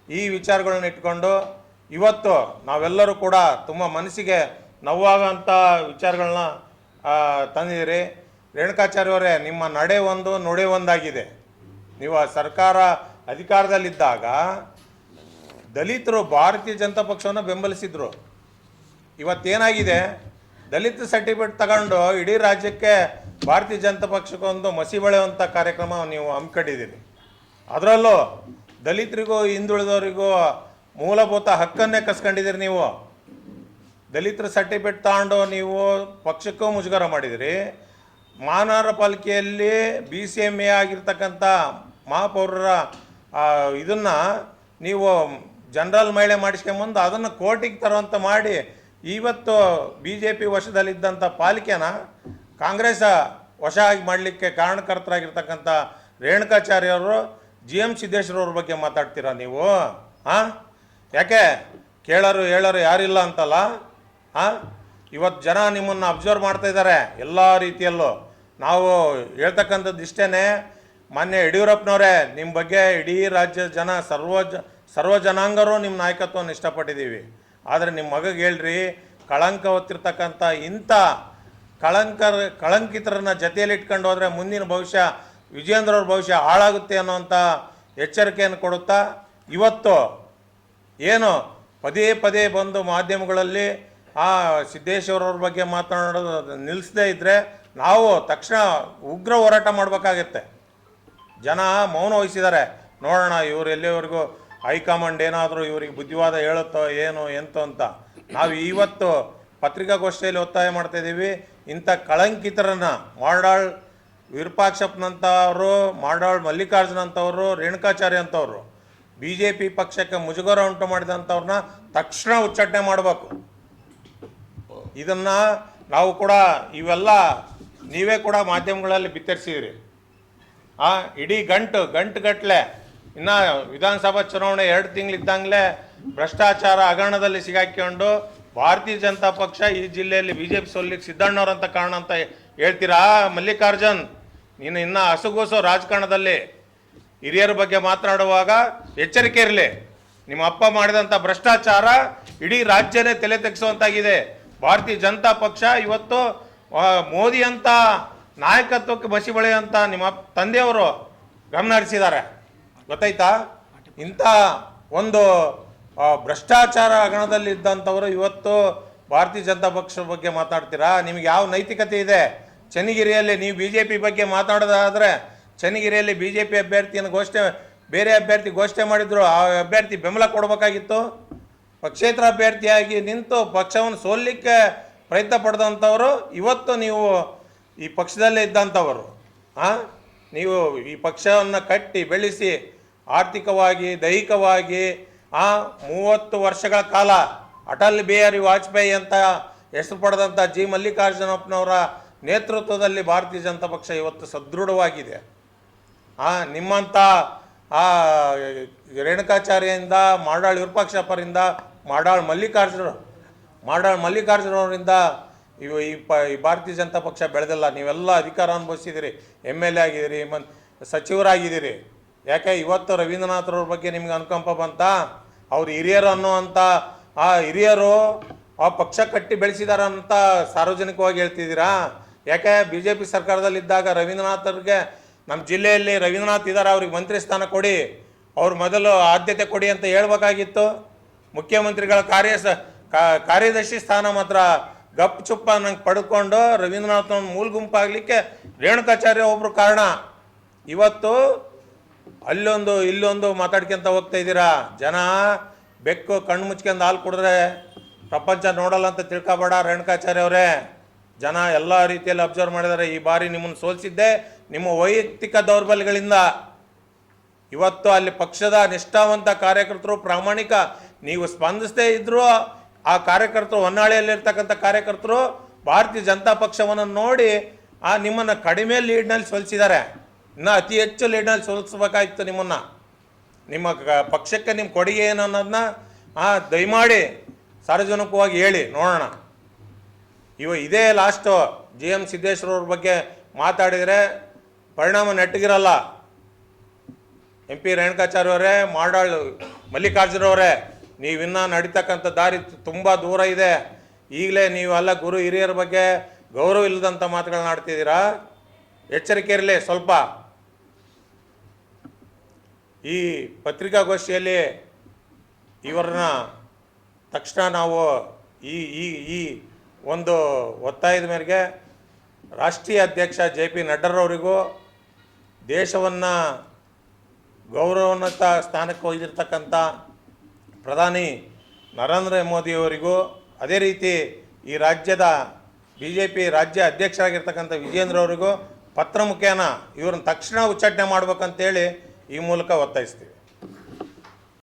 ಈ ವಿಚಾರಗಳನ್ನ ಇಟ್ಕೊಂಡು ಇವತ್ತು ನಾವೆಲ್ಲರೂ ಕೂಡ ತುಂಬ ಮನಸ್ಸಿಗೆ ನೋವಾಗೋಂಥ ವಿಚಾರಗಳನ್ನ ತಂದಿದ್ದೀರಿ. ರೇಣುಕಾಚಾರ್ಯ ಅವರೇ, ನಿಮ್ಮ ನಡೆ ಒಂದು ನುಡಿ ಒಂದಾಗಿದೆ. ನೀವು ಸರ್ಕಾರ ಅಧಿಕಾರದಲ್ಲಿದ್ದಾಗ ದಲಿತರು ಭಾರತೀಯ ಜನತಾ ಪಕ್ಷವನ್ನು ಬೆಂಬಲಿಸಿದರು. ಇವತ್ತೇನಾಗಿದೆ, ದಲಿತ ಸರ್ಟಿಫಿಕೇಟ್ ತಗೊಂಡು ಇಡೀ ರಾಜ್ಯಕ್ಕೆ ಭಾರತೀಯ ಜನತಾ ಪಕ್ಷಕ್ಕೊಂದು ಮಸಿ ಬೆಳೆಯುವಂಥ ಕಾರ್ಯಕ್ರಮ ನೀವು ಹಮ್ಮಿಕೊಂಡಿದ್ದೀರಿ. ಅದರಲ್ಲೂ ದಲಿತರಿಗೂ ಹಿಂದುಳಿದವರಿಗೂ ಮೂಲಭೂತ ಹಕ್ಕನ್ನೇ ಕಸ್ಕೊಂಡಿದ್ದೀರಿ. ನೀವು ದಲಿತರ ಸರ್ಟಿಫಿಕೇಟ್ ತಗೊಂಡು ನೀವು ಪಕ್ಷಕ್ಕೂ ಮುಜುಗರ ಮಾಡಿದಿರಿ. ಮಹಾನಗರ ಪಾಲಿಕೆಯಲ್ಲಿ BCMA ಆಗಿರ್ತಕ್ಕಂಥ ಮಹಾಪೌರರ ಇದನ್ನು ನೀವು ಜನರಲ್ ಮಹಿಳೆ ಮಾಡಿಸ್ಕೊಂಬಂದು ಅದನ್ನು ಕೋರ್ಟಿಗೆ ತರುವಂತ ಮಾಡಿ ಇವತ್ತು BJP ವಶದಲ್ಲಿದ್ದಂಥ ಪಾಲಿಕೆನ ಕಾಂಗ್ರೆಸ್ ವಶ ಆಗಿ ಮಾಡಲಿಕ್ಕೆ ಕಾರಣಕರ್ತರಾಗಿರ್ತಕ್ಕಂಥ ರೇಣುಕಾಚಾರ್ಯ ಅವರು GM ಸಿದ್ದೇಶ್ವರವ್ರ ಬಗ್ಗೆ ಮಾತಾಡ್ತೀರಾ ನೀವು? ಯಾಕೆ ಕೇಳೋರು ಹೇಳೋರು ಯಾರಿಲ್ಲ ಅಂತಲ್ಲ? ಇವತ್ತು ಜನ ನಿಮ್ಮನ್ನು ಅಬ್ಸರ್ವ್ ಮಾಡ್ತಾ ಇದ್ದಾರೆ ಎಲ್ಲ ರೀತಿಯಲ್ಲೂ. ನಾವು ಹೇಳ್ತಕ್ಕಂಥದ್ದು ಇಷ್ಟೇ, ಮಾನ್ಯ ಯಡಿಯೂರಪ್ಪನವರೇ, ನಿಮ್ಮ ಬಗ್ಗೆ ಇಡೀ ರಾಜ್ಯದ ಜನ ಸರ್ವ ಜನಾಂಗರು ನಿಮ್ಮ ನಾಯಕತ್ವವನ್ನು ಇಷ್ಟಪಟ್ಟಿದ್ದೀವಿ. ಆದರೆ ನಿಮ್ಮ ಮಗಗೆ ಹೇಳ್ರಿ, ಕಳಂಕ ಹೊತ್ತಿರ್ತಕ್ಕಂಥ ಇಂಥ ಕಳಂಕಿತರನ್ನ ಜೊತೆಯಲ್ಲಿ ಇಟ್ಕೊಂಡು ಹೋದರೆ ಮುಂದಿನ ಭವಿಷ್ಯ, ವಿಜಯೇಂದ್ರ ಅವ್ರ ಭವಿಷ್ಯ ಹಾಳಾಗುತ್ತೆ ಅನ್ನೋಂಥ ಎಚ್ಚರಿಕೆಯನ್ನು ಕೊಡುತ್ತಾ ಇವತ್ತು ಏನು ಪದೇ ಪದೇ ಬಂದು ಮಾಧ್ಯಮಗಳಲ್ಲಿ ಸಿದ್ದೇಶ್ವರವ್ರ ಬಗ್ಗೆ ಮಾತನಾಡೋದು ನಿಲ್ಲಿಸದೇ ಇದ್ದರೆ ನಾವು ತಕ್ಷಣ ಉಗ್ರ ಹೋರಾಟ ಮಾಡಬೇಕಾಗತ್ತೆ. ಜನ ಮೌನ ವಹಿಸಿದ್ದಾರೆ. ನೋಡೋಣ ಇವರು ಎಲ್ಲಿವರೆಗೂ ಹೈಕಮಾಂಡ್ ಏನಾದರೂ ಇವರಿಗೆ ಬುದ್ಧಿವಾದ ಹೇಳುತ್ತೋ ಏನೋ ಎಂತೋ ಅಂತ. ನಾವು ಇವತ್ತು ಪತ್ರಿಕಾಗೋಷ್ಠಿಯಲ್ಲಿ ಒತ್ತಾಯ ಮಾಡ್ತಾಯಿದ್ದೀವಿ, ಇಂಥ ಕಳಂಕಿತರನ್ನು ಮಾಡಾಳ್ ವಿರೂಪಾಕ್ಷಪ್ಪನಂಥವರು, ಮಾಡಾಳ್ ಮಲ್ಲಿಕಾರ್ಜುನ ಅಂತವರು, ರೇಣುಕಾಚಾರ್ಯ ಅಂತವರು BJP ಪಕ್ಷಕ್ಕೆ ಮುಜುಗರ ಉಂಟು ಮಾಡಿದಂಥವ್ರನ್ನ ತಕ್ಷಣ ಉಚ್ಚಾಟನೆ ಮಾಡಬೇಕು. ಇದನ್ನು ನಾವು ಕೂಡ ಇವೆಲ್ಲ ನೀವೇ ಕೂಡ ಮಾಧ್ಯಮಗಳಲ್ಲಿ ಬಿತ್ತರಿಸಿದ್ರಿ. ಇಡೀ ಗಂಟುಗಟ್ಟಲೆ ಇನ್ನು ವಿಧಾನಸಭಾ ಚುನಾವಣೆ 2 ತಿಂಗಳಿದ್ದಂಗಲೇ ಭ್ರಷ್ಟಾಚಾರ ಹಗರಣದಲ್ಲಿ ಸಿಗಾಕಿಕೊಂಡು ಭಾರತೀಯ ಜನತಾ ಪಕ್ಷ ಈ ಜಿಲ್ಲೆಯಲ್ಲಿ BJP ಸೋಲಿಕ್ಕೆ ಸಿದ್ದಣ್ಣವ್ರಂತ ಕಾರಣ ಅಂತ ಹೇಳ್ತೀರಾ? ಮಲ್ಲಿಕಾರ್ಜುನ್, ನೀನು ಇನ್ನೂ ಹಸುಗೂಸು ರಾಜಕಾರಣದಲ್ಲಿ ಹಿರಿಯರ ಬಗ್ಗೆ ಮಾತನಾಡುವಾಗ ಎಚ್ಚರಿಕೆ ಇರಲಿ. ನಿಮ್ಮ ಅಪ್ಪ ಮಾಡಿದಂಥ ಭ್ರಷ್ಟಾಚಾರ ಇಡೀ ರಾಜ್ಯನೇ ತಲೆ ತೆಗೆಸುವಂತಾಗಿದೆ. ಭಾರತೀಯ ಜನತಾ ಪಕ್ಷ ಇವತ್ತು ಮೋದಿ ಅಂತ ನಾಯಕತ್ವಕ್ಕೆ ಬಸಿ ಬೆಳೆಯುವಂಥ ನಿಮ್ಮ ತಂದೆಯವರು ಗಮನ ಹರಿಸಿದ್ದಾರೆ, ಗೊತ್ತಾಯ್ತಾ? ಇಂಥ ಒಂದು ಭ್ರಷ್ಟಾಚಾರ ಹಗರಣದಲ್ಲಿ ಇದ್ದಂಥವರು ಇವತ್ತು ಭಾರತೀಯ ಜನತಾ ಪಕ್ಷದ ಬಗ್ಗೆ ಮಾತಾಡ್ತೀರಾ? ನಿಮಗೆ ಯಾವ ನೈತಿಕತೆ ಇದೆ? ಚನ್ನಗಿರಿಯಲ್ಲಿ ನೀವು BJP ಬಗ್ಗೆ ಮಾತಾಡೋದಾದರೆ ಚನ್ನಗಿರಿಯಲ್ಲಿ BJP ಅಭ್ಯರ್ಥಿಯನ್ನು ಬೇರೆ ಅಭ್ಯರ್ಥಿ ಘೋಷಣೆ ಮಾಡಿದ್ರು, ಆ ಅಭ್ಯರ್ಥಿ ಬೆಂಬಲ ಕೊಡಬೇಕಾಗಿತ್ತು. ಪಕ್ಷೇತರ ಅಭ್ಯರ್ಥಿಯಾಗಿ ನಿಂತು ಪಕ್ಷವನ್ನು ಸೋಲಿಕ್ಕೆ ಪ್ರಯತ್ನ ಪಡೆದಂಥವರು ಇವತ್ತು ನೀವು ಈ ಪಕ್ಷದಲ್ಲೇ ಇದ್ದಂಥವರು. ನೀವು ಈ ಪಕ್ಷವನ್ನು ಕಟ್ಟಿ ಬೆಳೆಸಿ ಆರ್ಥಿಕವಾಗಿ ದೈಹಿಕವಾಗಿ 30 ವರ್ಷಗಳ ಕಾಲ ಅಟಲ್ ಬಿಹಾರಿ ವಾಜಪೇಯಿ ಅಂತ ಹೆಸರು ಪಡೆದಂಥ G. ಮಲ್ಲಿಕಾರ್ಜುನಪ್ಪನವರ ನೇತೃತ್ವದಲ್ಲಿ ಭಾರತೀಯ ಜನತಾ ಪಕ್ಷ ಇವತ್ತು ಸದೃಢವಾಗಿದೆ. ನಿಮ್ಮಂಥ ರೇಣುಕಾಚಾರ್ಯರಿಂದ, ಮಾಡಾಳ್ ವಿರೂಪಾಕ್ಷಪ್ಪರಿಂದ, ಮಾಡಾಳ್ ಮಲ್ಲಿಕಾರ್ಜುನವರಿಂದ ಈ ಭಾರತೀಯ ಜನತಾ ಪಕ್ಷ ಬೆಳೆದಿಲ್ಲ. ನೀವೆಲ್ಲ ಅಧಿಕಾರ ಅನುಭವಿಸಿದ್ದೀರಿ, MLA ಆಗಿದ್ದೀರಿ, ಸಚಿವರಾಗಿದ್ದೀರಿ. ಯಾಕೆ ಇವತ್ತು ರವೀಂದ್ರನಾಥ್ರವ್ರ ಬಗ್ಗೆ ನಿಮ್ಗೆ ಅನುಕಂಪ ಬಂತ? ಅವ್ರು ಹಿರಿಯರು ಅನ್ನೋವಂಥ ಹಿರಿಯರು ಪಕ್ಷ ಕಟ್ಟಿ ಬೆಳೆಸಿದಾರ ಅಂತ ಸಾರ್ವಜನಿಕವಾಗಿ ಹೇಳ್ತಿದ್ದೀರಾ? ಯಾಕೆ BJP ಸರ್ಕಾರದಲ್ಲಿದ್ದಾಗ ರವೀಂದ್ರನಾಥ್ರಿಗೆ ನಮ್ಮ ಜಿಲ್ಲೆಯಲ್ಲಿ ರವೀಂದ್ರನಾಥ್ ಇದ್ದಾರೆ, ಅವ್ರಿಗೆ ಮಂತ್ರಿ ಸ್ಥಾನ ಕೊಡಿ, ಅವ್ರು ಮೊದಲು ಆದ್ಯತೆ ಕೊಡಿ ಅಂತ ಹೇಳ್ಬೇಕಾಗಿತ್ತು. ಮುಖ್ಯಮಂತ್ರಿಗಳ ಕಾರ್ಯದರ್ಶಿ ಸ್ಥಾನ ಮಾತ್ರ ಗಪ್ ಚುಪ್ಪ ನಂಗೆ ಪಡ್ಕೊಂಡು ರವೀಂದ್ರನಾಥ್ ಮೂಲ ಗುಂಪಾಗಲಿಕ್ಕೆ ರೇಣುಕಾಚಾರ್ಯ ಒಬ್ಬರು ಕಾರಣ. ಇವತ್ತು ಅಲ್ಲೊಂದು ಇಲ್ಲೊಂದು ಮಾತಾಡ್ಕೊಂತ ಹೋಗ್ತಾ ಇದ್ದೀರಾ. ಜನ ಬೆಕ್ಕು ಕಣ್ಣು ಮುಚ್ಕೊಂಡು ಹಾಲು ಕುಡಿದ್ರೆ ಪ್ರಪಂಚ ನೋಡಲ್ಲ ಅಂತ ತಿಳ್ಕೊಬೇಡ ರೇಣುಕಾಚಾರ್ಯ ಅವರೇ. ಜನ ಎಲ್ಲ ರೀತಿಯಲ್ಲಿ ಅಬ್ಸರ್ವ್ ಮಾಡಿದ್ದಾರೆ. ಈ ಬಾರಿ ನಿಮ್ಮನ್ನು ಸೋಲಿಸಿದ್ದೆ ನಿಮ್ಮ ವೈಯಕ್ತಿಕ ದೌರ್ಬಲ್ಯಗಳಿಂದ. ಇವತ್ತು ಅಲ್ಲಿ ಪಕ್ಷದ ನಿಷ್ಠಾವಂತ ಕಾರ್ಯಕರ್ತರು ಪ್ರಾಮಾಣಿಕ, ನೀವು ಸ್ಪಂದಿಸದೇ ಇದ್ದರೂ ಆ ಕಾರ್ಯಕರ್ತರು, ಹೊನ್ನಾಳಿಯಲ್ಲಿರ್ತಕ್ಕಂಥ ಕಾರ್ಯಕರ್ತರು ಭಾರತೀಯ ಜನತಾ ಪಕ್ಷವನ್ನು ನೋಡಿ ನಿಮ್ಮನ್ನು ಕಡಿಮೆ ಲೀಡ್ನಲ್ಲಿ ಸೋಲಿಸಿದ್ದಾರೆ. ಇನ್ನು ಅತಿ ಹೆಚ್ಚು ಲೀಡ್ನಲ್ಲಿ ಸೋಲಿಸ್ಬೇಕಾಗಿತ್ತು ನಿಮ್ಮನ್ನು. ನಿಮ್ಮ ಪಕ್ಷಕ್ಕೆ ನಿಮ್ಮ ಕೊಡುಗೆ ಏನು ಅನ್ನೋದನ್ನ ದಯಮಾಡಿ ಸಾರ್ವಜನಿಕವಾಗಿ ಹೇಳಿ ನೋಡೋಣ. ಇದೇ ಲಾಸ್ಟು GM ಸಿದ್ದೇಶ್ವರವ್ರ ಬಗ್ಗೆ ಮಾತಾಡಿದರೆ ಪರಿಣಾಮ ನೆಟ್ಟಗಿರಲ್ಲ. MP ರೇಣುಕಾಚಾರ್ಯ ಅವರೇ, ಮಾಡಾಳ್ ಮಲ್ಲಿಕಾರ್ಜುನ ಅವರೇ, ನೀವಿನ್ನ ನಡೀತಕ್ಕಂಥ ದಾರಿ ತುಂಬ ದೂರ ಇದೆ. ಈಗಲೇ ನೀವೆಲ್ಲ ಗುರು ಹಿರಿಯರ ಬಗ್ಗೆ ಗೌರವ ಇಲ್ಲದಂಥ ಮಾತುಗಳನ್ನ ಆಡ್ತಿದ್ದೀರಾ. ಎಚ್ಚರಿಕೆ ಇರಲಿ ಸ್ವಲ್ಪ. ಈ ಪತ್ರಿಕಾಗೋಷ್ಠಿಯಲ್ಲಿ ಇವರನ್ನ ತಕ್ಷಣ ನಾವು ಈ ಈ ಈ ಒಂದು ಒತ್ತಾಯದ ಮೇರೆಗೆ ರಾಷ್ಟ್ರೀಯ ಅಧ್ಯಕ್ಷ JP ನಡ್ಡಾರವರಿಗೂ, ದೇಶವನ್ನು ಗೌರವೋನ್ನತ ಸ್ಥಾನಕ್ಕೆ ಒಯ್ದಿರ್ತಕ್ಕಂಥ ಪ್ರಧಾನಿ ನರೇಂದ್ರ ಮೋದಿಯವರಿಗೂ, ಅದೇ ರೀತಿ ಈ ರಾಜ್ಯದ BJP ರಾಜ್ಯ ಅಧ್ಯಕ್ಷರಾಗಿರ್ತಕ್ಕಂಥ ವಿಜೇಂದ್ರ ಅವರಿಗೂ ಪತ್ರ ಮುಖೇನ ಇವ್ರನ್ನ ತಕ್ಷಣ ಉಚ್ಚಾಟನೆ ಮಾಡ್ಬೇಕಂತೇಳಿ ಈ ಮೂಲಕ ಒತ್ತಾಯಿಸ್ತೀವಿ.